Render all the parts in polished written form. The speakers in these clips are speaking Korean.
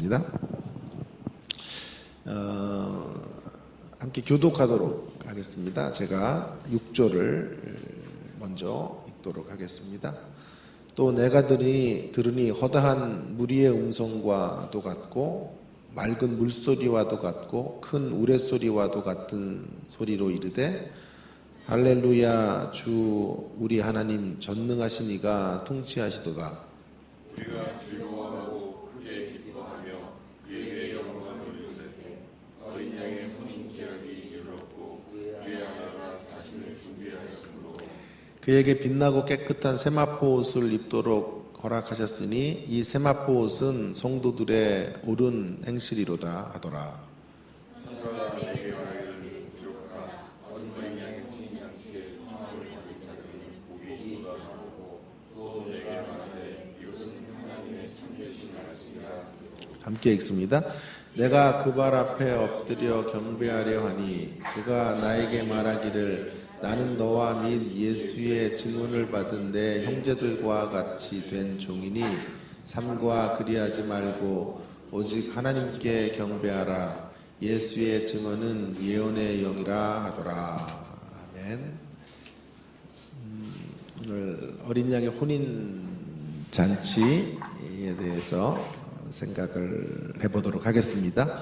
하겠습니다. 함께 교독하도록 하겠습니다. 제가 6조를 먼저 읽도록 하겠습니다. 또 내가 들으니 허다한 무리의 음성과도 같고 맑은 물소리와도 같고 큰 우레소리와도 같은 소리로 이르되 할렐루야 주 우리 하나님 전능하신 이가 통치하시도다. 우리가 즐거워하고 크게 기뻐하며 그에게 영광을 돌리세. 어린 양의 혼인 기약이 이르렀고 그의 아내가 자신을 준비하였으므로 그에게 빛나고 깨끗한 세마포 옷을 입도록 허락하셨으니 이 세마포 옷은 성도들의 옳은 행실이로다 하더라. 천사가 내게 말하기를 부족하다. 어린 양의 혼인 잔치에 청함을 받은 자들은 복이 있도다 하고 또 내게 말하되 이것은 하나님의 참되신 말씀이라. 함께 읽습니다. 내가 그 발 앞에 엎드려 경배하려 하니 그가 나에게 말하기를 나는 너와 및 예수의 증언을 받은 내 형제들과 같이 된 종이니 삼가 그리하지 말고 오직 하나님께 경배하라. 예수의 증언은 예언의 영이라 하더라. 아멘. 오늘 어린 양의 혼인 잔치에 대해서 생각을 해보도록 하겠습니다.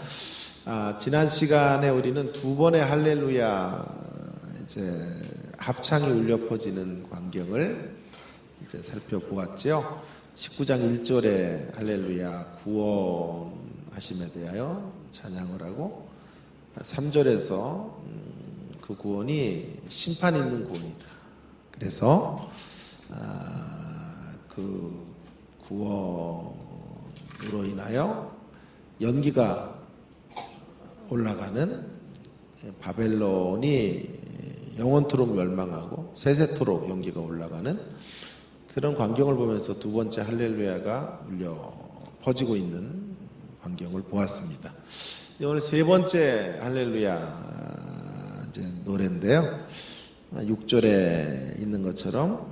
지난 시간에 우리는 두 번의 할렐루야 이제 합창이 울려 퍼지는 광경을 이제 살펴보았죠. 19장 1절에 할렐루야 구원하심에 대하여 찬양을 하고 3절에서 그 구원이 심판 있는 구원이다. 그래서 그 구원으로 인하여 연기가 올라가는 바벨론이 영원토록 멸망하고 세세토록 연기가 올라가는 그런 광경을 보면서 두 번째 할렐루야가 울려 퍼지고 있는 광경을 보았습니다. 오늘 세 번째 할렐루야 이제 노래인데요. 6절에 있는 것처럼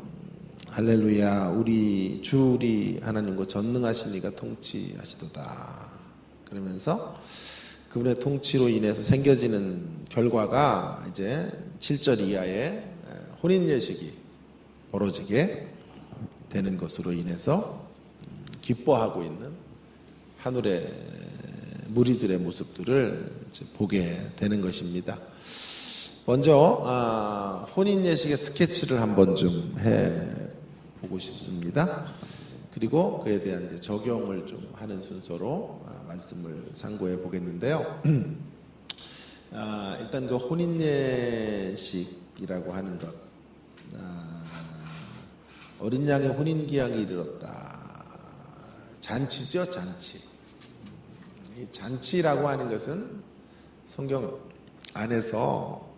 할렐루야 우리 주 우리 하나님과 전능하신 이가 통치하시도다. 그러면서 그분의 통치로 인해서 생겨지는 결과가 이제 7절 이하에 혼인 예식이 벌어지게 되는 것으로 인해서 기뻐하고 있는 하늘의 무리들의 모습들을 이제 보게 되는 것입니다. 먼저 혼인 예식의 스케치를 한번 좀 해보고 싶습니다. 그리고 그에 대한 이제 적용을 좀 하는 순서로 말씀을 상고해 보겠는데요. 일단 그 혼인 예식이라고 하는 것, 어린 양의 혼인 기약이 이르렀다. 잔치죠, 잔치. 이 잔치라고 하는 것은 성경 안에서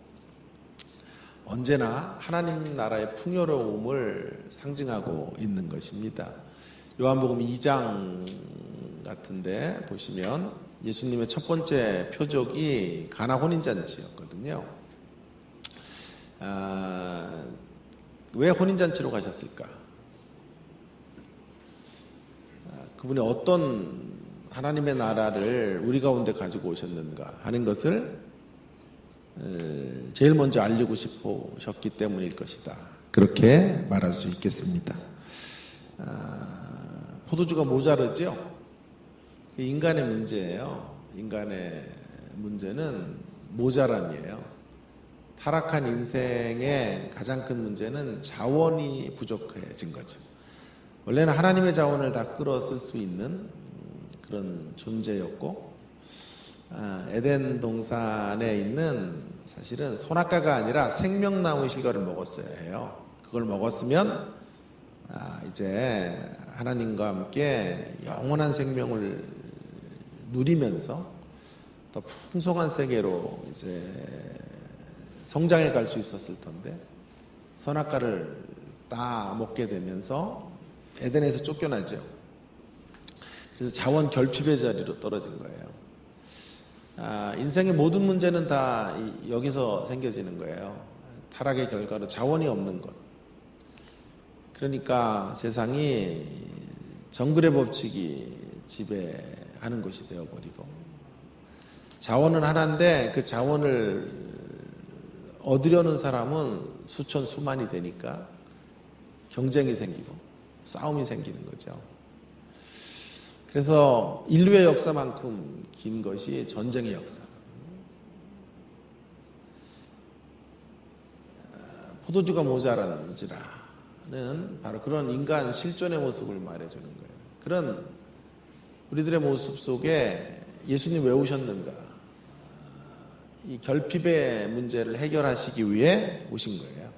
언제나 하나님 나라의 풍요로움을 상징하고 있는 것입니다. 요한복음 2장 같은데 보시면 예수님의 첫 번째 표적이 가나 혼인잔치였거든요. 왜 혼인잔치로 가셨을까? 그분이 어떤 하나님의 나라를 우리 가운데 가지고 오셨는가 하는 것을 제일 먼저 알리고 싶으셨기 때문일 것이다. 그렇게 말할 수 있겠습니다. 포도주가 모자르죠? 인간의 문제예요. 인간의 문제는 모자람이에요. 타락한 인생의 가장 큰 문제는 자원이 부족해진 거죠. 원래는 하나님의 자원을 다 끌어 쓸 수 있는 그런 존재였고 에덴 동산에 있는 사실은 선악과가 아니라 생명나무 실과를 먹었어야 해요. 그걸 먹었으면 이제 하나님과 함께 영원한 생명을 누리면서 더 풍성한 세계로 이제 성장해 갈 수 있었을 텐데 선악과를 다 먹게 되면서 에덴에서 쫓겨나죠. 그래서 자원 결핍의 자리로 떨어진 거예요. 인생의 모든 문제는 다 여기서 생겨지는 거예요. 타락의 결과로 자원이 없는 것. 그러니까 세상이 정글의 법칙이 지배하고 하는 것이 되어버리고, 자원은 하나인데 그 자원을 얻으려는 사람은 수천 수만이 되니까 경쟁이 생기고 싸움이 생기는 거죠. 그래서 인류의 역사만큼 긴 것이 전쟁의 역사. 포도주가 모자란지라는 바로 그런 인간 실존의 모습을 말해주는 거예요. 그런 우리들의 모습 속에 예수님 왜 오셨는가? 이 결핍의 문제를 해결하시기 위해 오신 거예요.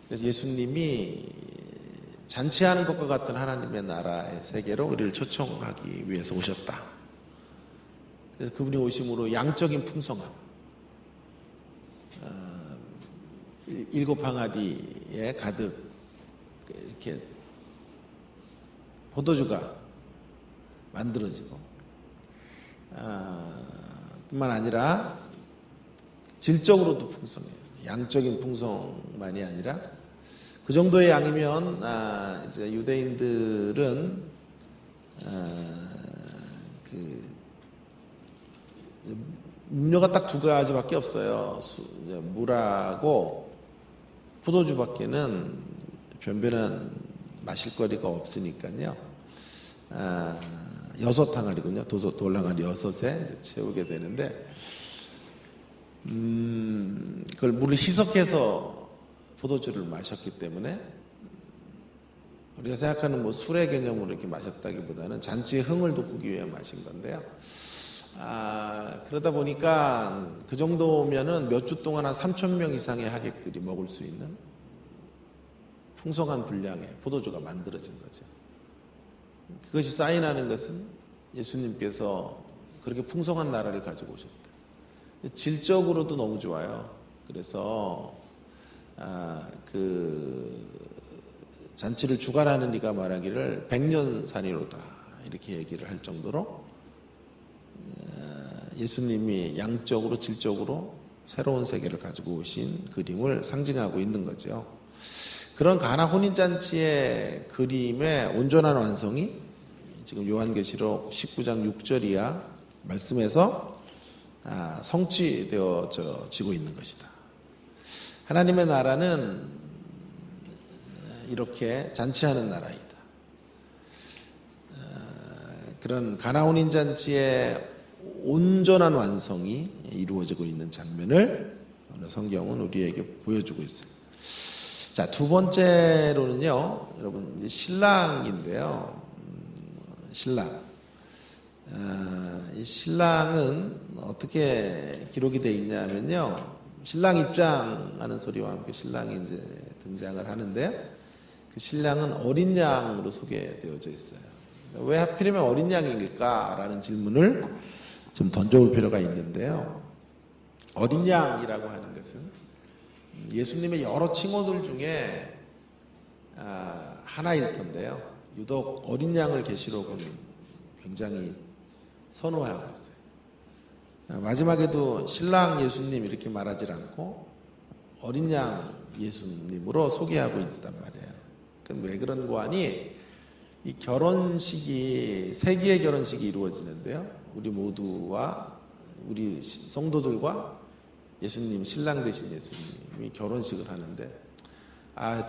그래서 예수님이 잔치하는 것과 같은 하나님의 나라의 세계로 우리를 초청하기 위해서 오셨다. 그래서 그분이 오심으로 양적인 풍성함, 7 항아리에 가득 이렇게 포도주가 만들어지고, 뿐만 아니라 질적으로도 풍성해요. 양적인 풍성만이 아니라 그 정도의 양이면 이제 유대인들은 그 음료가 딱 2가지밖에 없어요. 물하고 포도주밖에는 변변한 마실 거리가 없으니까요. 6 항아리군요. 돌 항아리 6에 채우게 되는데, 그걸 물을 희석해서 포도주를 마셨기 때문에 우리가 생각하는 뭐 술의 개념으로 이렇게 마셨다기보다는 잔치의 흥을 돋구기 위해 마신 건데요. 그러다 보니까 그 정도면은 몇 주 동안 한 3,000명 이상의 하객들이 먹을 수 있는 풍성한 분량의 포도주가 만들어진 거죠. 그것이 사인하는 것은 예수님께서 그렇게 풍성한 나라를 가지고 오셨다. 질적으로도 너무 좋아요. 그래서 그 잔치를 주관하는 이가 말하기를 100년산이로다 이렇게 얘기를 할 정도로 예수님이 양적으로 질적으로 새로운 세계를 가지고 오신 그림을 상징하고 있는 거죠. 그런 가나 혼인잔치의 그림의 온전한 완성이 지금 요한계시록 19장 6절 이하 말씀에서 성취되어지고 있는 것이다. 하나님의 나라는 이렇게 잔치하는 나라이다. 그런 가나 혼인잔치의 온전한 완성이 이루어지고 있는 장면을 오늘 성경은 우리에게 보여주고 있어요. 자, 2번째로는요, 여러분, 이제 신랑인데요. 신랑. 이 신랑은 어떻게 기록이 되어 있냐면요. 신랑 입장하는 소리와 함께 신랑이 이제 등장을 하는데, 그 신랑은 어린 양으로 소개되어져 있어요. 왜 하필이면 어린 양일까라는 질문을 좀 던져볼 필요가 있는데요. 어린 양이라고 하는 것은 예수님의 여러 칭호들 중에 하나일 텐데요. 유독 어린 양을 계시록은 굉장히 선호하고 있어요. 마지막에도 신랑 예수님 이렇게 말하지 않고 어린 양 예수님으로 소개하고 있단 말이에요. 그건 왜 그런 거 하니? 이 결혼식이, 세기의 결혼식이 이루어지는데요. 우리 모두와 우리 성도들과 예수님, 신랑 되신 예수님이 결혼식을 하는데,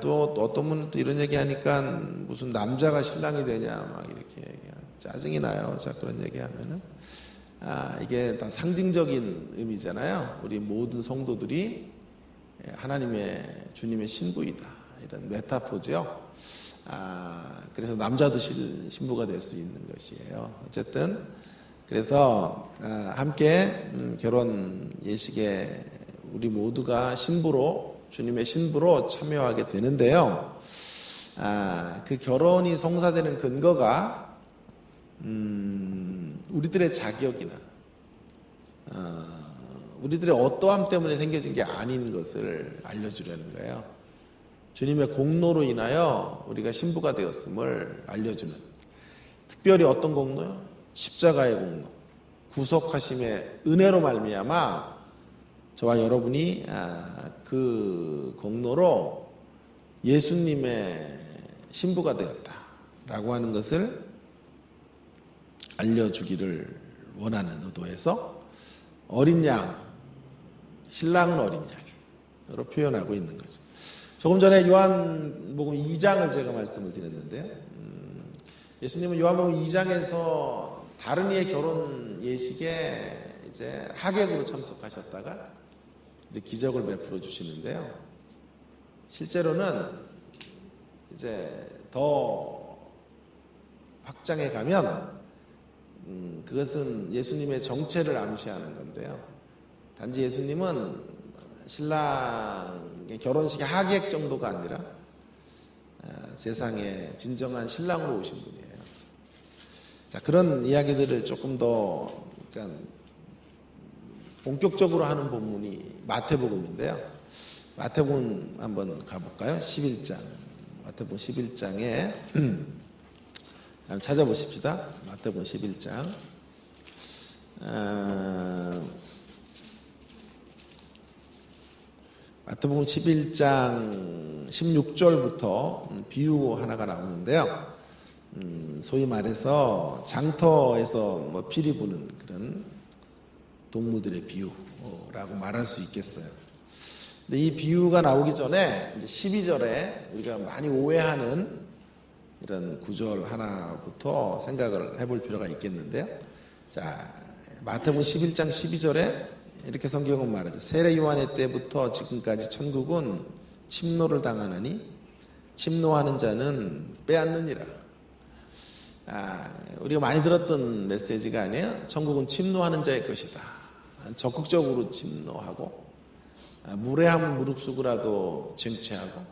또 어떤 분은 또 이런 얘기 하니까 무슨 남자가 신랑이 되냐, 막 이렇게 짜증이 나요. 자, 그런 얘기 하면은, 이게 다 상징적인 의미잖아요. 우리 모든 성도들이 하나님의, 주님의 신부이다. 이런 메타포죠. 그래서 남자도 신부가 될 수 있는 것이에요. 어쨌든, 그래서 함께 결혼 예식에 우리 모두가 신부로, 주님의 신부로 참여하게 되는데요. 그 결혼이 성사되는 근거가 우리들의 자격이나 우리들의 어떠함 때문에 생겨진 게 아닌 것을 알려주려는 거예요. 주님의 공로로 인하여 우리가 신부가 되었음을 알려주는, 특별히 어떤 공로요? 십자가의 공로, 구속하심의 은혜로 말미암아 저와 여러분이 그 공로로 예수님의 신부가 되었다라고 하는 것을 알려주기를 원하는 의도에서 어린 양, 신랑은 어린 양으로 표현하고 있는 거죠. 조금 전에 요한복음 2장을 제가 말씀을 드렸는데요. 예수님은 요한복음 2장에서 다른 이의 결혼 예식에 이제 하객으로 참석하셨다가 이제 기적을 베풀어 주시는데요. 실제로는 이제 더 확장해 가면 그것은 예수님의 정체를 암시하는 건데요. 단지 예수님은 신랑의 결혼식의 하객 정도가 아니라 세상에 진정한 신랑으로 오신 분이에요. 자, 그런 이야기들을 조금 더 그러니까 본격적으로 하는 본문이 마태복음인데요. 마태복음 한번 가볼까요? 11장. 마태복음 11장에 한번 찾아보십시다. 마태복음 11장. 마태복음 11장 16절부터 비유 하나가 나오는데요. 소위 말해서 장터에서 뭐 피리 부는 그런 동무들의 비유라고 말할 수 있겠어요. 근데 이 비유가 나오기 전에 이제 12절에 우리가 많이 오해하는 이런 구절 하나부터 생각을 해볼 필요가 있겠는데요. 자, 마태복음 11장 12절에 이렇게 성경은 말하죠. 세례 요한의 때부터 지금까지 천국은 침노를 당하느니 침노하는 자는 빼앗느니라. 우리가 많이 들었던 메시지가 아니에요. 천국은 침노하는 자의 것이다. 적극적으로 침노하고 무례하면 무릅쓰고라도 쟁취하고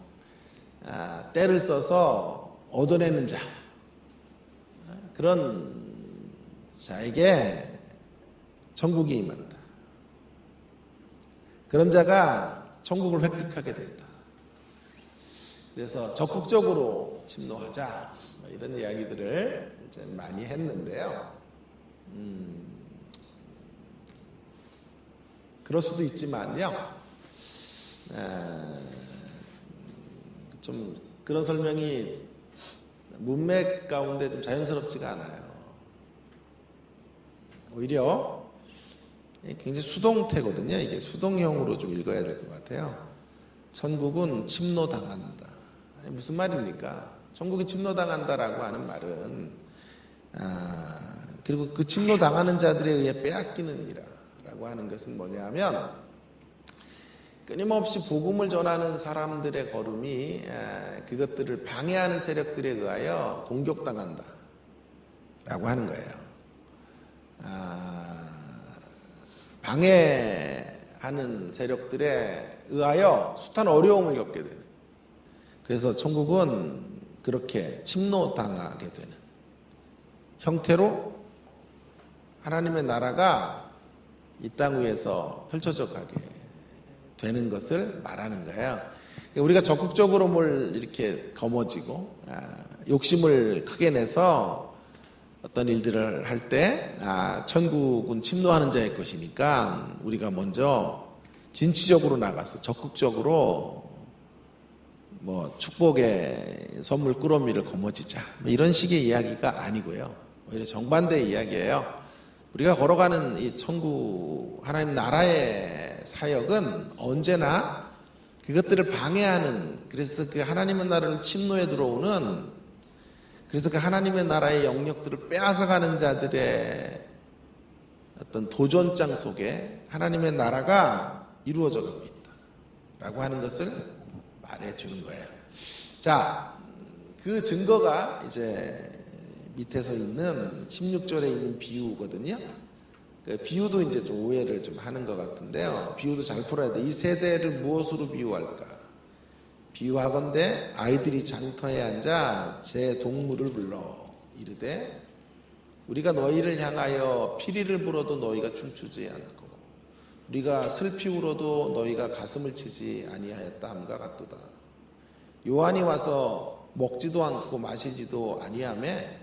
때를 써서 얻어내는 자, 그런 자에게 천국이 임한다. 그런 자가 천국을 획득하게 된다. 그래서 적극적으로 침노하자, 이런 이야기들을 이제 많이 했는데요. 그럴 수도 있지만요. 좀 그런 설명이 문맥 가운데 좀 자연스럽지가 않아요. 오히려 굉장히 수동태거든요. 이게 수동형으로 좀 읽어야 될 것 같아요. 천국은 침노당한다. 무슨 말입니까? 천국이 침노당한다라고 하는 말은 그리고 그 침노당하는 자들에 의해 빼앗기느니라라고 하는 것은 뭐냐면 끊임없이 복음을 전하는 사람들의 걸음이 그것들을 방해하는 세력들에 의하여 공격당한다 라고 하는 거예요. 방해하는 세력들에 의하여 숱한 어려움을 겪게 되는, 그래서 천국은 그렇게 침노당하게 되는 형태로 하나님의 나라가 이 땅 위에서 펼쳐져 가게 되는 것을 말하는 거예요. 우리가 적극적으로 뭘 이렇게 거머쥐고 욕심을 크게 내서 어떤 일들을 할 때 천국은 침노하는 자의 것이니까 우리가 먼저 진취적으로 나가서 적극적으로 뭐 축복의 선물 꾸러미를 거머쥐자, 이런 식의 이야기가 아니고요. 오히려 정반대의 이야기예요. 우리가 걸어가는 이 천국 하나님 나라의 사역은 언제나 그것들을 방해하는, 그래서 그 하나님의 나라를 침노에 들어오는, 그래서 그 하나님의 나라의 영역들을 빼앗아가는 자들의 어떤 도전장 속에 하나님의 나라가 이루어져 가고 있다라고 하는 것을 말해주는 거예요. 자, 그 증거가 이제 밑에서 있는 16절에 있는 비유거든요. 그 비유도 이제 좀 오해를 좀 하는 것 같은데요. 비유도 잘 풀어야 돼. 이 세대를 무엇으로 비유할까? 비유하건대 아이들이 장터에 앉아 제 동물을 불러 이르되 우리가 너희를 향하여 피리를 불어도 너희가 춤추지 않고 우리가 슬피 울어도 너희가 가슴을 치지 아니하였다 함과 같도다. 요한이 와서 먹지도 않고 마시지도 아니하매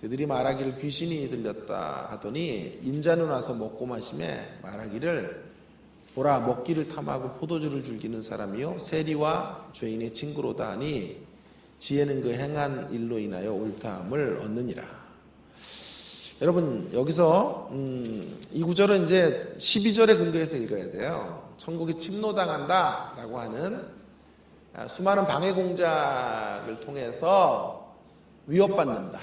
그들이 말하기를 귀신이 들렸다 하더니 인자는 와서 먹고 마시매 말하기를 보라 먹기를 탐하고 포도주를 즐기는 사람이요 세리와 죄인의 친구로다 하니 지혜는 그 행한 일로 인하여 옳다함을 얻느니라. 여러분 여기서 이 구절은 이제 12절에 근거해서 읽어야 돼요. 천국이 침노당한다라고 하는 수많은 방해 공작을 통해서 위협받는다.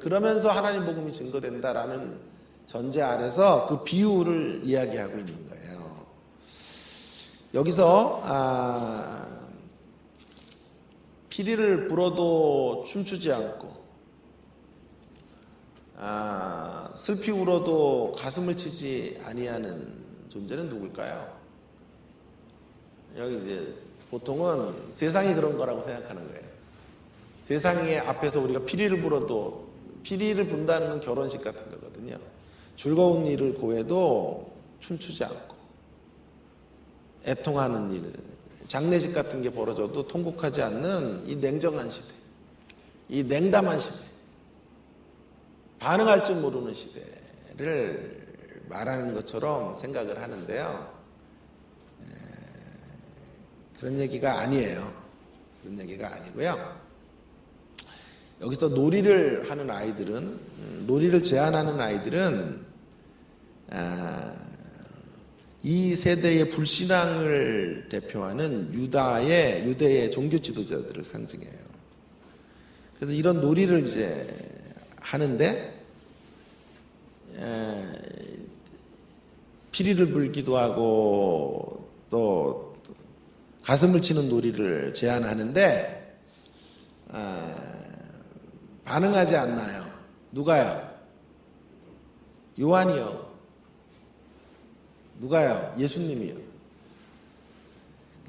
그러면서 하나님 복음이 증거된다라는 전제 아래서 그 비유를 이야기하고 있는 거예요. 여기서 피리를 불어도 춤추지 않고 슬피 울어도 가슴을 치지 아니하는 존재는 누굴까요? 여기 이제 보통은 세상이 그런 거라고 생각하는 거예요. 세상의 앞에서 우리가 피리를 불어도, 피리를 분다는 건 결혼식 같은 거거든요. 즐거운 일을 고해도 춤추지 않고, 애통하는 일, 장례식 같은 게 벌어져도 통곡하지 않는 이 냉정한 시대, 이 냉담한 시대, 반응할 줄 모르는 시대를 말하는 것처럼 생각을 하는데요. 그런 얘기가 아니에요. 그런 얘기가 아니고요. 여기서 놀이를 하는 아이들은, 놀이를 제안하는 아이들은 이 세대의 불신앙을 대표하는 유대의 종교 지도자들을 상징해요. 그래서 이런 놀이를 이제 하는데 피리를 불기도 하고 또 가슴을 치는 놀이를 제안하는데 반응하지 않나요? 누가요? 요한이요. 누가요? 예수님이요.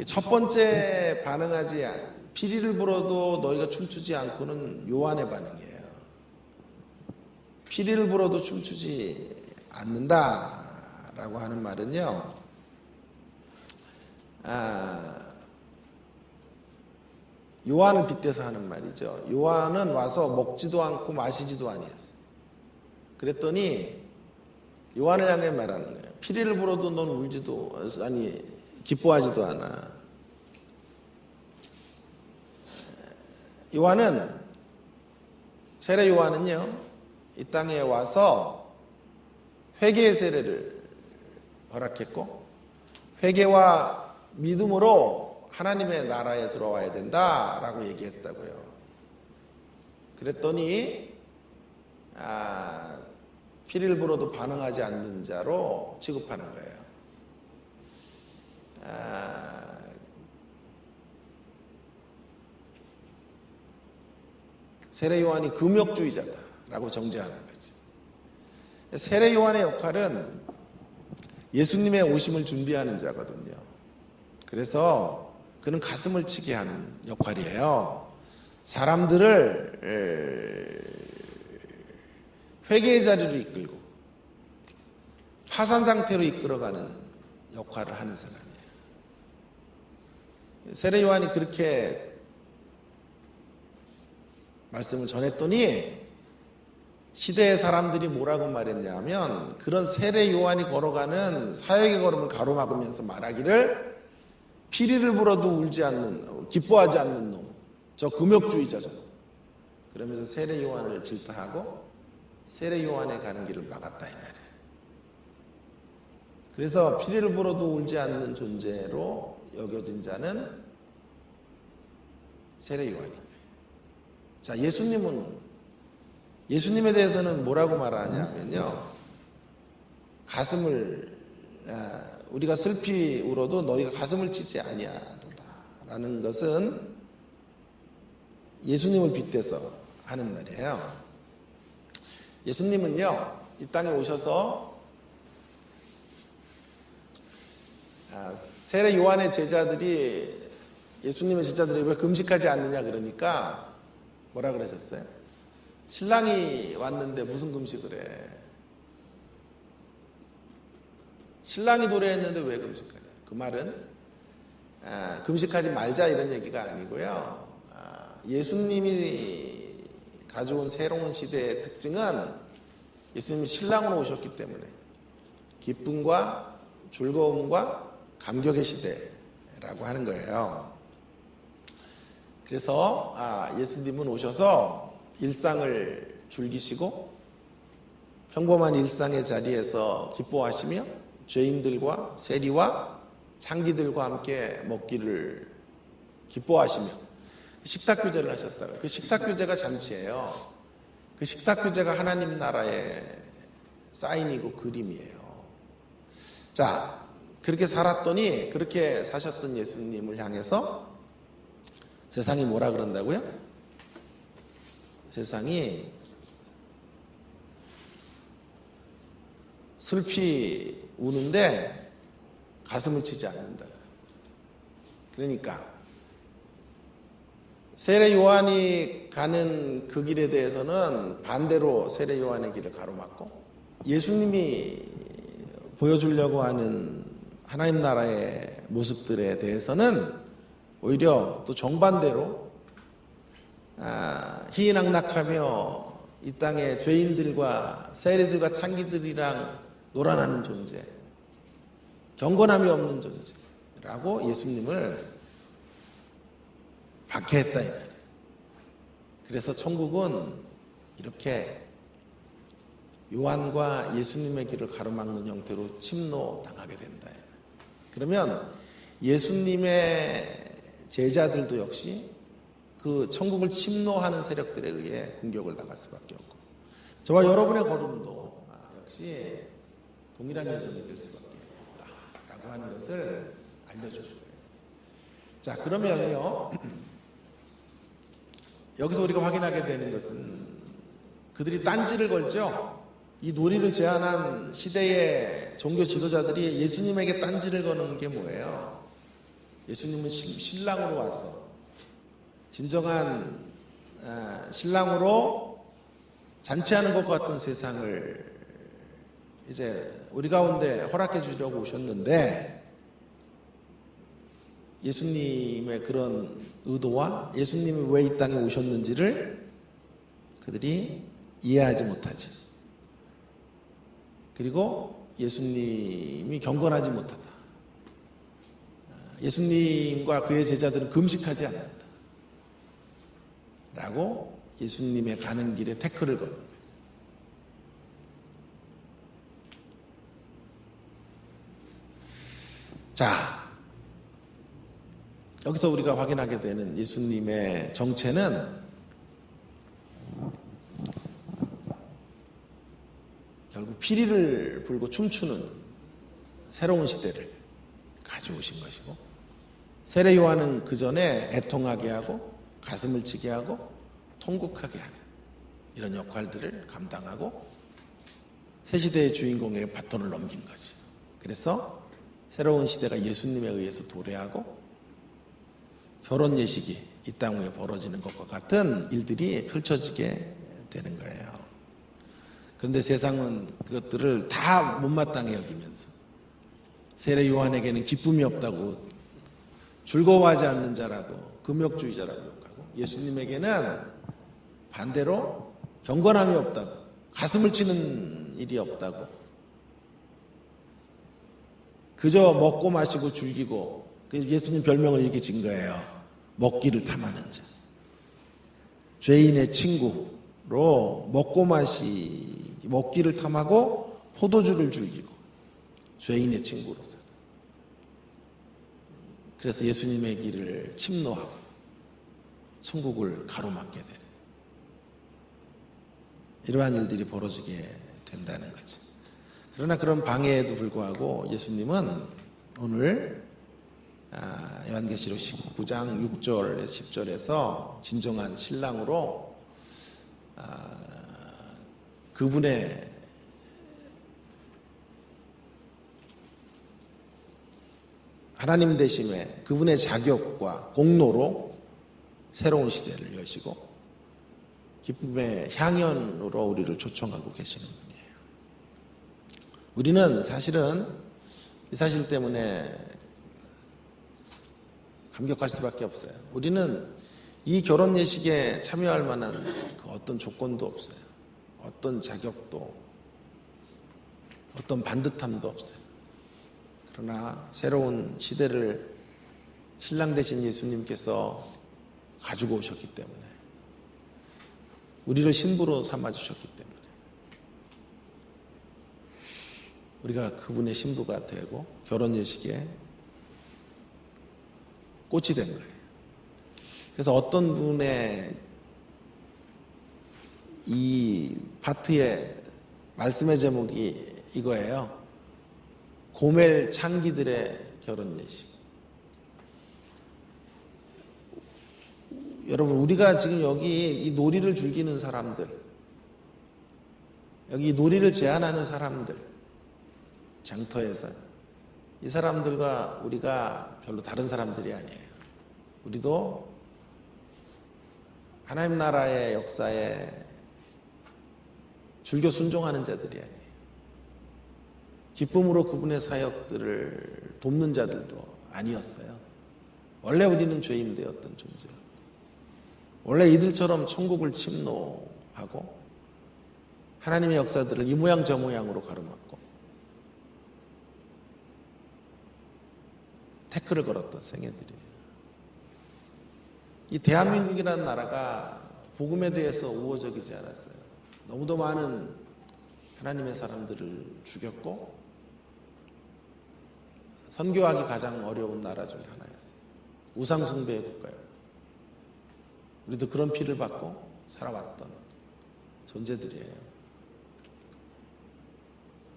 첫 번째 반응하지 피리를 불어도 너희가 춤추지 않고는 요한의 반응이에요. 피리를 불어도 춤추지 않는다라고 하는 말은요. 요한을 빗대서 하는 말이죠. 요한은 와서 먹지도 않고 마시지도 아니했어. 그랬더니 요한을 향해 말하는 거예요. 피리를 불어도 넌 울지도 기뻐하지도 않아. 세례 요한은요, 이 땅에 와서 회개의 세례를 허락했고, 회개와 믿음으로 하나님의 나라에 들어와야 된다라고 얘기했다고요. 그랬더니 피리를 불어도 반응하지 않는 자로 취급하는 거예요. 세례 요한이 금욕주의자다라고 정죄하는 거지. 세례 요한의 역할은 예수님의 오심을 준비하는 자거든요. 그래서 그는 가슴을 치게 하는 역할이에요. 사람들을 회개의 자리로 이끌고 파산 상태로 이끌어가는 역할을 하는 사람이에요. 세례 요한이 그렇게 말씀을 전했더니 시대의 사람들이 뭐라고 말했냐면, 그런 세례 요한이 걸어가는 사역의 걸음을 가로막으면서 말하기를, 피리를 불어도 울지 않는, 기뻐하지 않는 놈, 저 금욕주의자죠. 그러면서 세례 요한을 질타하고 세례 요한에 가는 길을 막았다 이 말이에요. 그래서 피리를 불어도 울지 않는 존재로 여겨진 자는 세례 요한이에요. 자, 예수님에 대해서는 뭐라고 말하냐면요, 우리가 슬피 울어도 너희가 가슴을 치지 아니하도다 라는 것은 예수님을 빗대서 하는 말이에요. 예수님은요, 이 땅에 오셔서 세례 요한의 제자들이, 예수님의 제자들이 왜 금식하지 않느냐 그러니까 뭐라 그러셨어요? 신랑이 왔는데 무슨 금식을 해? 신랑이 도래했는데 왜 금식하냐? 그 말은 금식하지 말자 이런 얘기가 아니고요. 예수님이 가져온 새로운 시대의 특징은 예수님이 신랑으로 오셨기 때문에 기쁨과 즐거움과 감격의 시대라고 하는 거예요. 그래서 예수님은 오셔서 일상을 즐기시고 평범한 일상의 자리에서 기뻐하시며 죄인들과 세리와 창기들과 함께 먹기를 기뻐하시며 식탁 규제를 하셨다고요. 그 식탁 규제가 잔치예요. 그 식탁 규제가 하나님 나라의 사인이고 그림이에요. 자, 그렇게 살았더니 그렇게 사셨던 예수님을 향해서 세상이 뭐라 그런다고요? 세상이 슬피 우는데 가슴을 치지 않는다. 그러니까 세례 요한이 가는 그 길에 대해서는 반대로 세례 요한의 길을 가로막고, 예수님이 보여주려고 하는 하나님 나라의 모습들에 대해서는 오히려 또 정반대로 희희낙낙하며 이 땅의 죄인들과 세리들과 창기들이랑 놀아나는 존재, 경건함이 없는 존재라고 예수님을 박해했다 이 말이에요. 그래서 천국은 이렇게 요한과 예수님의 길을 가로막는 형태로 침노당하게 된다. 그러면 예수님의 제자들도 역시 그 천국을 침노하는 세력들에 의해 공격을 당할 수밖에 없고, 저와 여러분의 걸음도 역시 동일한 여정이 될 수밖에 없다라고 하는 것을 알려주는 거예요. 자, 그러면요, 여기서 우리가 확인하게 되는 것은 그들이 딴지를 걸죠. 이 놀이를 제안한 시대의 종교 지도자들이 예수님에게 딴지를 거는 게 뭐예요? 예수님은 신랑으로 와서 진정한 신랑으로 잔치하는 것 같은 세상을 이제 우리 가운데 허락해 주려고 오셨는데, 예수님의 그런 의도와 예수님이 왜 이 땅에 오셨는지를 그들이 이해하지 못하지. 그리고 예수님이 경건하지 못하다. 예수님과 그의 제자들은 금식하지 않는다. 라고 예수님의 가는 길에 태클을 거는 거예요. 자, 여기서 우리가 확인하게 되는 예수님의 정체는 결국 피리를 불고 춤추는 새로운 시대를 가져오신 것이고, 세례 요한은 그 전에 애통하게 하고 가슴을 치게 하고 통곡하게 하는 이런 역할들을 감당하고 새 시대의 주인공에게 바톤을 넘긴 거지. 그래서 새로운 시대가 예수님에 의해서 도래하고 결혼 예식이 이 땅 위에 벌어지는 것과 같은 일들이 펼쳐지게 되는 거예요. 그런데 세상은 그것들을 다 못마땅해 여기면서 세례 요한에게는 기쁨이 없다고, 즐거워하지 않는 자라고, 금욕주의자라고 욕하고, 예수님에게는 반대로 경건함이 없다고, 가슴을 치는 일이 없다고, 그저 먹고 마시고 즐기고, 예수님 별명을 이렇게 진 거예요. 먹기를 탐하는 자. 죄인의 친구로 먹기를 탐하고 포도주를 즐기고 죄인의 친구로서. 그래서 예수님의 길을 침노하고 천국을 가로막게 되는 이러한 일들이 벌어지게 된다는 거죠. 그러나 그런 방해에도 불구하고 예수님은 오늘 요한계시록 19장 6절 10절에서 진정한 신랑으로 그분의 하나님 되심에 그분의 자격과 공로로 새로운 시대를 여시고 기쁨의 향연으로 우리를 초청하고 계시는 분이에요. 우리는 사실은 이 사실 때문에 감격할 수밖에 없어요. 우리는 이 결혼 예식에 참여할 만한 그 어떤 조건도 없어요. 어떤 자격도, 어떤 반듯함도 없어요. 그러나 새로운 시대를 신랑 되신 예수님께서 가지고 오셨기 때문에, 우리를 신부로 삼아주셨기 때문에 우리가 그분의 신부가 되고 결혼 예식에 꽃이 된 거예요. 그래서 어떤 분의 이 파트의 말씀의 제목이 이거예요. 고멜 창기들의 결혼 예식. 여러분, 우리가 지금 여기 이 놀이를 즐기는 사람들, 여기 이 놀이를 제안하는 사람들, 장터에서 이 사람들과 우리가 별로 다른 사람들이 아니에요. 우리도 하나님 나라의 역사에 줄겨 순종하는 자들이 아니에요. 기쁨으로 그분의 사역들을 돕는 자들도 아니었어요. 원래 우리는 죄인 되었던 존재예요. 원래 이들처럼 천국을 침노하고 하나님의 역사들을 이 모양 저 모양으로 가로막고 태클을 걸었던 생애들이에요. 이 대한민국이라는 나라가 복음에 대해서 우호적이지 않았어요. 너무도 많은 하나님의 사람들을 죽였고 선교하기 가장 어려운 나라 중에 하나였어요. 우상숭배의 국가예요. 우리도 그런 피를 받고 살아왔던 존재들이에요.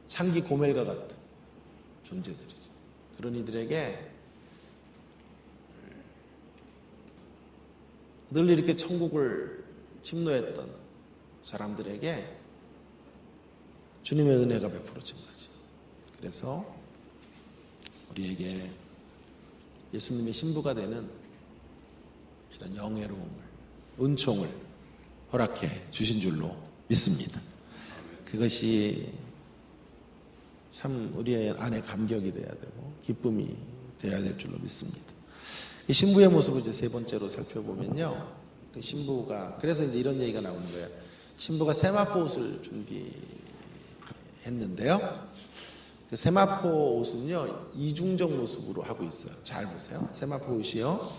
창기 고멜과 같은 존재들이죠. 그런 이들에게 늘 이렇게 천국을 침노했던 사람들에게 주님의 은혜가 베풀어진 거죠. 그래서 우리에게 예수님의 신부가 되는 이런 영예로움을, 은총을 허락해 주신 줄로 믿습니다. 그것이 참 우리의 안에 감격이 돼야 되고 기쁨이 돼야 될 줄로 믿습니다. 이 신부의 모습을 이제 세 번째로 살펴보면요, 그 신부가, 그래서 이제 이런 얘기가 나오는 거예요. 신부가 세마포 옷을 준비했는데요, 그 세마포 옷은요 이중적 모습으로 하고 있어요. 잘 보세요. 세마포 옷이요,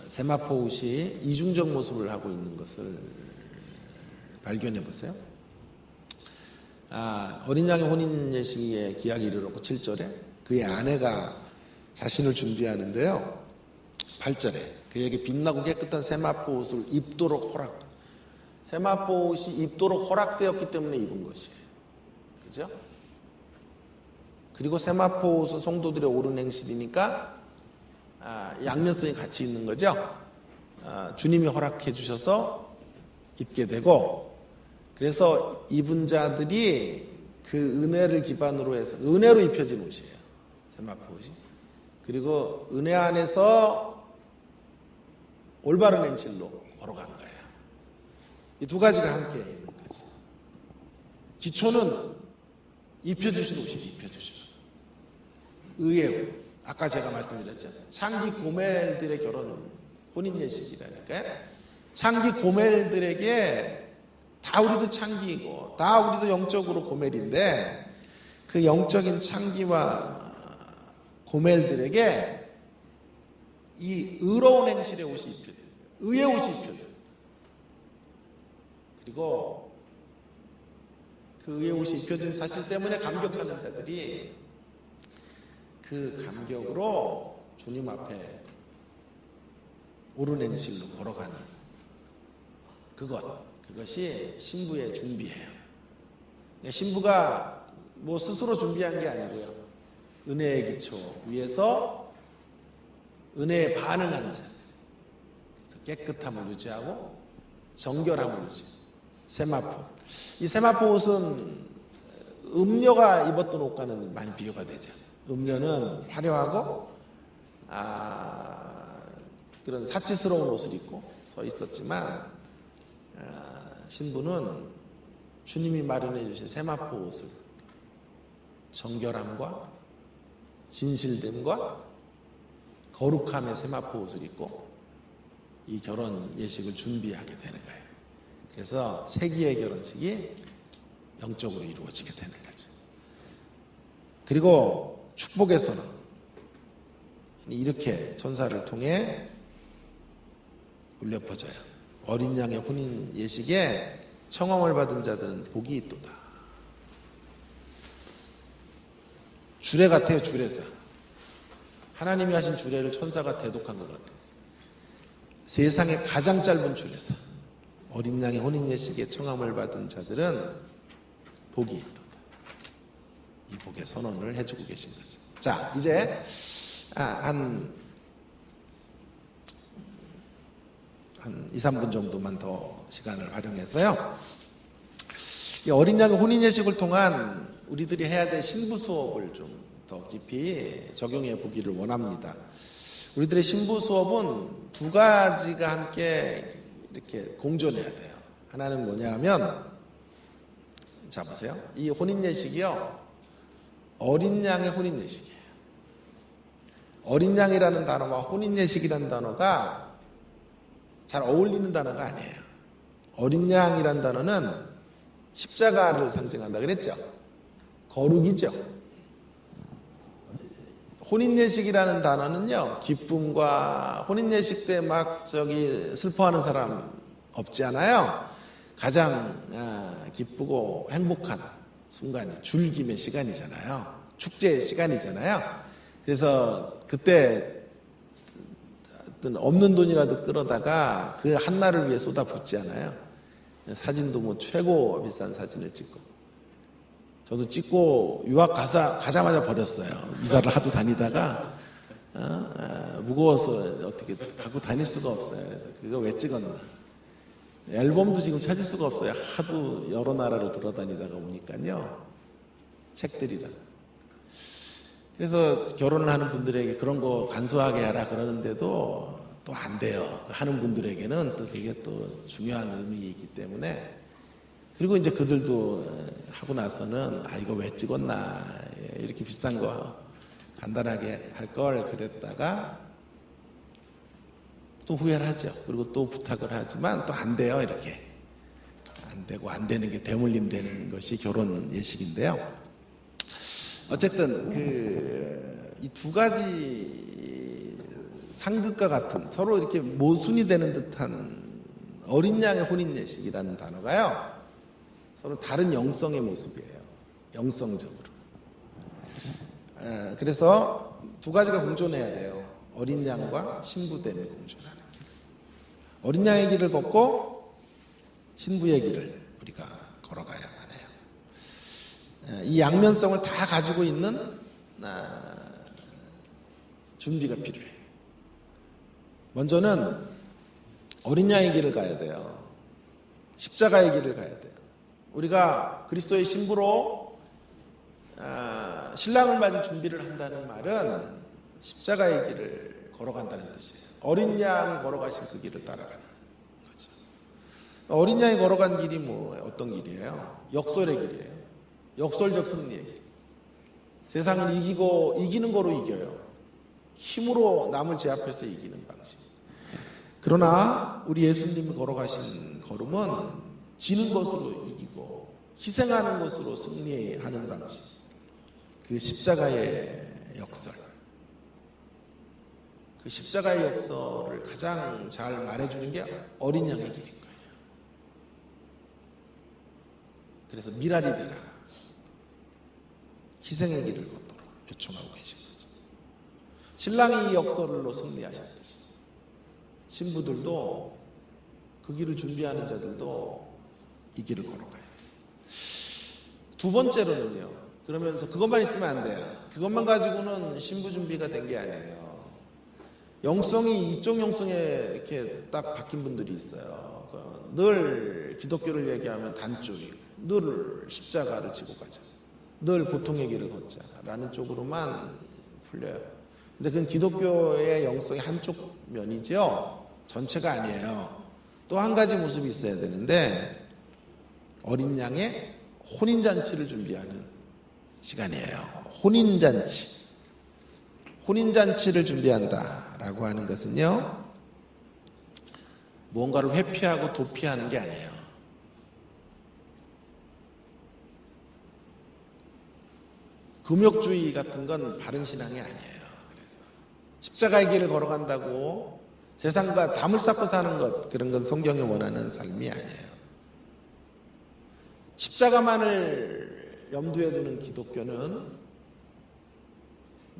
세마포 옷이 이중적 모습을 하고 있는 것을 발견해 보세요. 어린 양의 혼인 예식의 기약이 이르렀고 7절에 그의 아내가 자신을 준비하는데요, 8절에 그에게 빛나고 깨끗한 세마포 옷을 입도록 허락. 세마포 옷이 입도록 허락되었기 때문에 입은 것이에요. 그죠? 그리고 세마포 옷은 성도들의 옳은 행실이니까 양면성이 같이 있는 거죠. 주님이 허락해 주셔서 입게 되고, 그래서 입은 자들이 그 은혜를 기반으로 해서 은혜로 입혀진 옷이에요. 세마포 옷이. 그리고 은혜 안에서 올바른 행실로 걸어간 거예요. 이 두 가지가 함께 있는 거지. 기초는 입혀주신 옷이 입혀주신 의의 옷. 아까 제가 말씀드렸죠. 창기 고멜들의 결혼 혼인 예식이라니까요. 창기 고멜들에게 다 우리도 창기이고 다 우리도 영적으로 고멜인데, 그 영적인 창기와 고멜들에게 이 의로운 행실의 옷이 입혀져요. 의의 옷이 입혀져요. 그리고 그 의의 옷이 입혀진 사실 때문에 감격하는 자들이 그 감격으로 주님 앞에 옳은 행실로 걸어가는 그것이 신부의 준비예요. 신부가 뭐 스스로 준비한 게 아니고요, 은혜의 기초 위에서 은혜에 반응한 자들, 깨끗함을 유지하고 정결함을 유지하고. 세마포, 이 세마포 옷은 음녀가 입었던 옷과는 많이 비교가 되죠. 음녀는 화려하고 그런 사치스러운 옷을 입고 서 있었지만, 신부는 주님이 마련해 주신 세마포 옷을 정결함과 진실됨과 거룩함의 세마포 옷을 입고 이 결혼 예식을 준비하게 되는 거예요. 그래서 세기의 결혼식이 영적으로 이루어지게 되는 거죠. 그리고 축복에서는 이렇게 천사를 통해 울려 퍼져요. 어린 양의 혼인 예식에 청함을 받은 자들은 복이 있도다. 주례 같아요, 주례사. 하나님이 하신 주례를 천사가 대독한 것 같아요. 세상에 가장 짧은 주례사. 어린 양의 혼인예식에 청함을 받은 자들은 복이 있도다. 이 복의 선언을 해주고 계신 거죠. 자, 이제 한 2, 3분 정도만 더 시간을 활용해서요. 이 어린 양의 혼인예식을 통한 우리들이 해야 될 신부 수업을 좀 더 깊이 적용해 보기를 원합니다. 우리들의 신부 수업은 두 가지가 함께 이렇게 공존해야 돼요. 하나는 뭐냐 하면, 자 보세요. 이 혼인예식이요, 어린 양의 혼인예식이에요. 어린 양이라는 단어와 혼인예식이라는 단어가 잘 어울리는 단어가 아니에요. 어린 양이라는 단어는 십자가를 상징한다 그랬죠. 거룩이죠. 혼인예식이라는 단어는요, 기쁨과, 혼인예식 때 막 슬퍼하는 사람 없지 않아요? 가장 기쁘고 행복한 순간이 즐김의 시간이잖아요. 축제의 시간이잖아요. 그래서 그때 없는 돈이라도 끌어다가 그 한날을 위해 쏟아붓지 않아요. 사진도 뭐 최고 비싼 사진을 찍고, 저도 찍고 유학 가자마자 버렸어요. 이사를 하도 다니다가 무거워서 어떻게 갖고 다닐 수가 없어요. 그래서 그거 왜 찍었나. 앨범도 지금 찾을 수가 없어요. 하도 여러 나라로 돌아다니다가 오니까요. 책들이랑. 그래서 결혼을 하는 분들에게 그런 거 간소하게 하라 그러는데도 또 안 돼요. 하는 분들에게는 또 그게 또 중요한 의미이기 때문에. 그리고 이제 그들도 하고 나서는 이거 왜 찍었나, 이렇게 비싼 거 간단하게 할 걸 그랬다가 또 후회를 하죠. 그리고 또 부탁을 하지만 또 안 돼요. 이렇게 안 되고, 안 되는 게 대물림 되는 것이 결혼 예식인데요. 어쨌든 이 두 가지 상극과 같은, 서로 이렇게 모순이 되는 듯한 어린 양의 혼인 예식이라는 단어가요, 서로 다른 영성의 모습이에요. 영성적으로. 그래서 두 가지가 공존해야 돼요. 어린 양과 신부됨이 공존하는 길. 어린 양의 길을 걷고 신부의 길을 우리가 걸어가야만 해요. 이 양면성을 다 가지고 있는 준비가 필요해요. 먼저는 어린 양의 길을 가야 돼요. 십자가의 길을 가야 돼요. 우리가 그리스도의 신부로 신랑을 맞을 준비를 한다는 말은 십자가의 길을 걸어간다는 뜻이에요. 어린 양이 걸어가신 그 길을 따라가는 거죠. 어린 양이 걸어간 길이 어떤 길이에요? 역설의 길이에요. 역설적 승리의 길. 세상을 이기는 거로 이겨요. 힘으로 남을 제압해서 이기는 방식. 그러나 우리 예수님이 걸어가신 걸음은 지는 것으로 이기고 희생하는 것으로 승리하는 방식. 그 십자가의 역설. 그 십자가의 역설을 가장 잘 말해주는 게 어린 양의 길인 거예요. 그래서 미랄이 되라. 희생의 길을 걷도록 요청하고 계신 거죠. 신랑이 이 역설로 승리하셨듯이 신부들도, 그 길을 준비하는 자들도 이 길을 걸어가요. 두 번째로는요, 그러면서 그것만 있으면 안 돼요. 그것만 가지고는 신부 준비가 된 게 아니에요. 영성이 이쪽 영성에 이렇게 딱 바뀐 분들이 있어요. 늘 기독교를 얘기하면 단쪽이고, 늘 십자가를 지고 가자, 늘 고통의 길을 걷자라는 쪽으로만 풀려요. 근데 그건 기독교의 영성의 한쪽 면이죠. 전체가 아니에요. 또 한 가지 모습이 있어야 되는데, 어린 양의 혼인잔치를 준비하는 시간이에요. 혼인잔치. 혼인잔치를 준비한다라고 하는 것은요, 무언가를 회피하고 도피하는 게 아니에요. 금욕주의 같은 건 바른 신앙이 아니에요. 그래서 십자가의 길을 걸어간다고 세상과 담을 쌓고 사는 것, 그런 건 성경이 원하는 삶이 아니에요. 십자가만을 염두에 두는 기독교는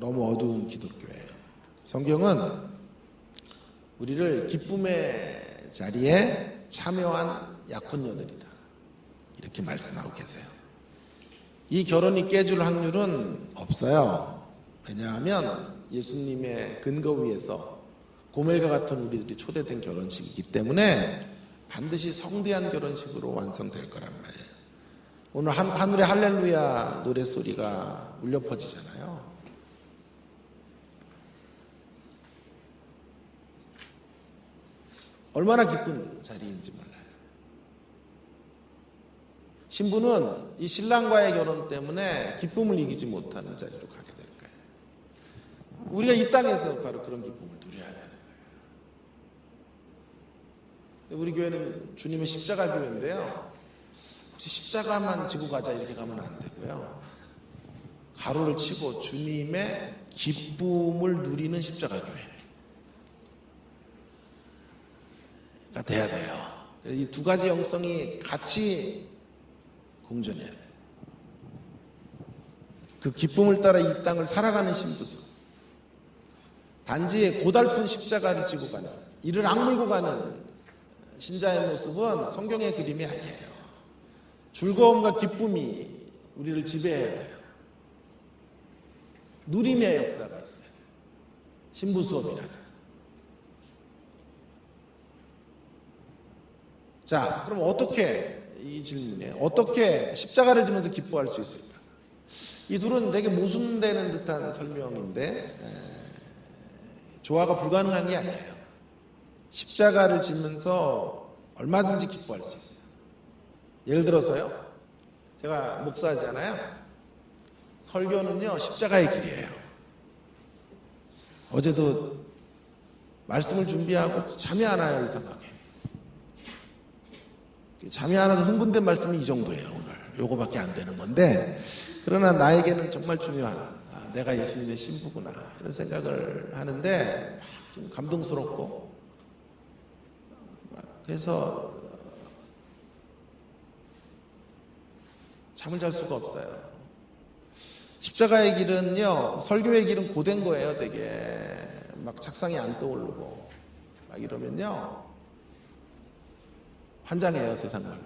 너무 어두운 기독교예요. 성경은 우리를 기쁨의 자리에 참여한 약혼녀들이다, 이렇게 말씀하고 계세요. 이 결혼이 깨질 확률은 없어요. 왜냐하면 예수님의 근거 위에서 고멜과 같은 우리들이 초대된 결혼식이기 때문에 반드시 성대한 결혼식으로 완성될 거란 말이에요. 오늘 하늘의 할렐루야 노래소리가 울려 퍼지잖아요. 얼마나 기쁜 자리인지 몰라요. 신부는 이 신랑과의 결혼 때문에 기쁨을 이기지 못하는 자리로 가게 될 거예요. 우리가 이 땅에서 바로 그런 기쁨을 누려야 되는 거예요. 우리 교회는 주님의 십자가 교회인데요. 혹시 십자가만 지고 가자 이렇게 가면 안 되고요. 가로를 치고 주님의 기쁨을 누리는 십자가 교회가 돼야 돼요. 이 두 가지 영성이 같이 공존해야 돼요. 그 기쁨을 따라 이 땅을 살아가는 신부수, 단지 고달픈 십자가를 지고 가는, 이를 악물고 가는 신자의 모습은 성경의 그림이 아니에요. 즐거움과 기쁨이 우리를 지배해야 돼요. 누림의 역사가 있어요. 신부 수업이라는. 자, 그럼 어떻게, 이 질문에 어떻게 십자가를 지면서 기뻐할 수 있을까? 이 둘은 되게 모순되는 듯한 설명인데 조화가 불가능한 게 아니에요. 십자가를 지면서 얼마든지 기뻐할 수 있어요. 예를 들어서요, 제가 목사하잖아요. 설교는요 십자가의 길이에요. 어제도 말씀을 준비하고 잠이 안 와요. 이상하게 잠이 안 와서 흥분된 말씀이 이 정도예요. 오늘 요거밖에 안 되는 건데, 그러나 나에게는 정말 중요한, 내가 예수님의 신부구나 이런 생각을 하는데 좀 감동스럽고, 그래서 잠을 잘 수가 없어요. 십자가의 길은요, 설교의 길은 고된 거예요. 되게 막 착상이 안 떠오르고 막 이러면요 환장해요, 세상 말로.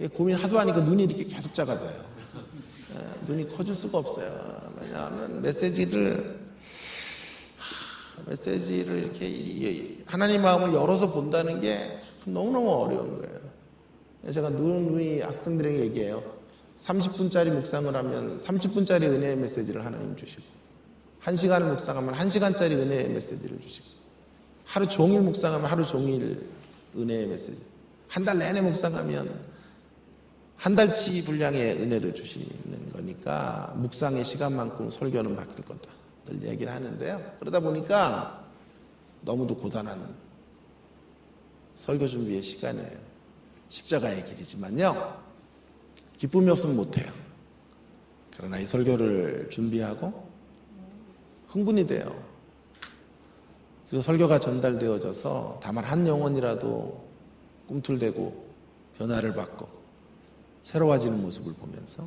고민 하도 하니까 눈이 이렇게 계속 작아져요. 눈이 커질 수가 없어요. 왜냐하면 메시지를 이렇게 하나님 마음을 열어서 본다는 게 너무너무 어려운 거예요. 제가 누이 학생들에게 얘기해요. 30분짜리 묵상을 하면 30분짜리 은혜의 메시지를 하나님 주시고, 1시간을 묵상하면 1시간짜리 은혜의 메시지를 주시고, 하루 종일 묵상하면 하루 종일 은혜의 메시지, 한 달 내내 묵상하면 한 달치 분량의 은혜를 주시는 거니까 묵상의 시간만큼 설교는 바뀔 거다 늘 얘기를 하는데요. 그러다 보니까 너무도 고단한 설교 준비의 시간이에요. 십자가의 길이지만요, 기쁨이 없으면 못해요. 그러나 이 설교를 준비하고 흥분이 돼요. 그리고 설교가 전달되어져서 다만 한 영혼이라도 꿈틀대고 변화를 받고 새로워지는 모습을 보면서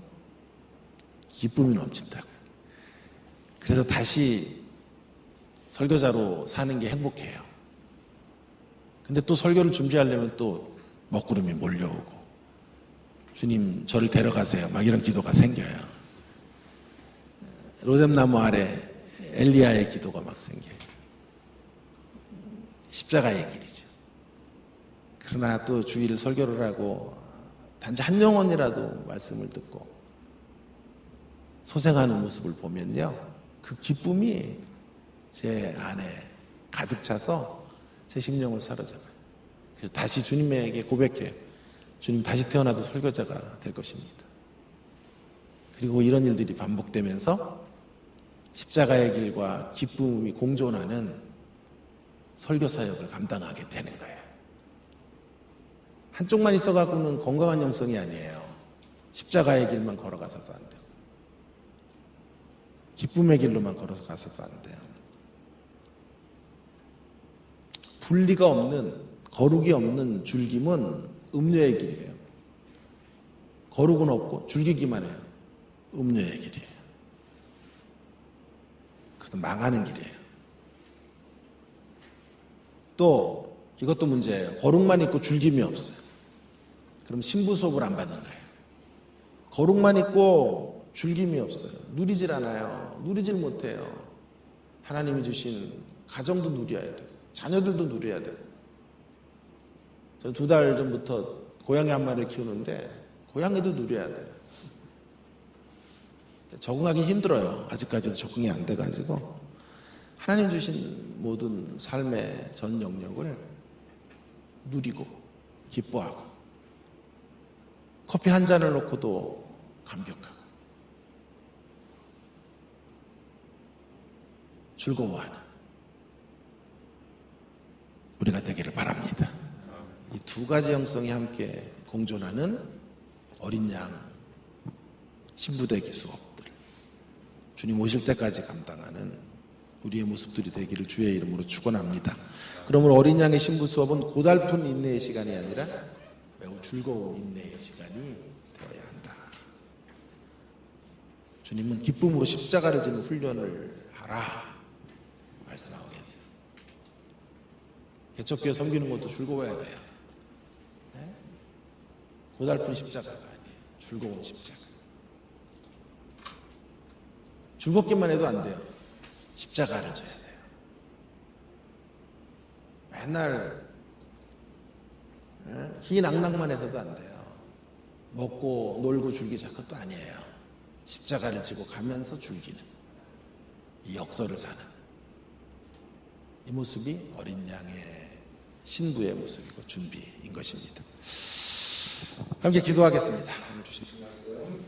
기쁨이 넘친다고. 그래서 다시 설교자로 사는 게 행복해요. 근데 또 설교를 준비하려면 또 먹구름이 몰려오고, 주님 저를 데려가세요 막 이런 기도가 생겨요. 로뎀나무 아래 엘리야의 기도가 막 생겨요. 십자가의 길이죠. 그러나 또 주일 설교를 하고 단지 한 영혼이라도 말씀을 듣고 소생하는 모습을 보면요, 그 기쁨이 제 안에 가득 차서 제 심령을 사로잡아요. 그래서 다시 주님에게 고백해요. 주님, 다시 태어나도 설교자가 될 것입니다. 그리고 이런 일들이 반복되면서 십자가의 길과 기쁨이 공존하는 설교 사역을 감당하게 되는 거예요. 한쪽만 있어갖고는 건강한 영성이 아니에요. 십자가의 길만 걸어가서도 안 되고, 기쁨의 길로만 걸어가서도 안 돼요. 분리가 없는, 거룩이 없는 즐김은 음료의 길이에요. 거룩은 없고 즐기기만 해요. 음료의 길이에요. 그것도 망하는 길이에요. 또 이것도 문제예요. 거룩만 있고 즐김이 없어요. 그럼 신부 수업을 안 받는 거예요. 거룩만 있고 즐김이 없어요. 누리질 않아요. 누리질 못해요. 하나님이 주신 가정도 누려야 돼요. 자녀들도 누려야 돼요. 저는 2달 전부터 고양이 한 마리를 키우는데 고양이도 누려야 돼요. 적응하기 힘들어요. 아직까지도 적응이 안 돼가지고 하나님 주신 모든 삶의 전 영역을 누리고 기뻐하고 커피 한 잔을 놓고도 감격하고 즐거워하는 우리가 되기를 바랍니다. 이 2가지 영성이 함께 공존하는 어린 양 신부되기 수업들, 주님 오실 때까지 감당하는 우리의 모습들이 되기를 주의 이름으로 축원합니다. 그러므로 어린 양의 신부 수업은 고달픈 인내의 시간이 아니라 매우 즐거운 인내의 시간이 되어야 한다. 주님은 기쁨으로 십자가를 지는 훈련을 하라 말씀하고 계세요. 개척교회 섬기는 것도 즐거워야 돼요. 네? 고달픈 십자가가 아니에요. 즐거운 십자가. 즐겁기만 해도 안 돼요. 십자가를 져야 돼요. 맨날 희낙낙만 해서도 안 돼요. 먹고 놀고 즐기자 그것도 아니에요. 십자가를 지고 가면서 즐기는 이 역사를 사는 이 모습이 어린 양의 신부의 모습이고 준비인 것입니다. 함께 기도하겠습니다. 오늘 주신 말씀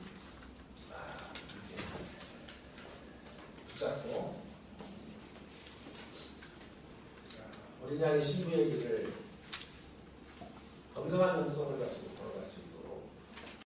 붙잡고 어린 양의 신부의 길을 건강한 영성을 가지고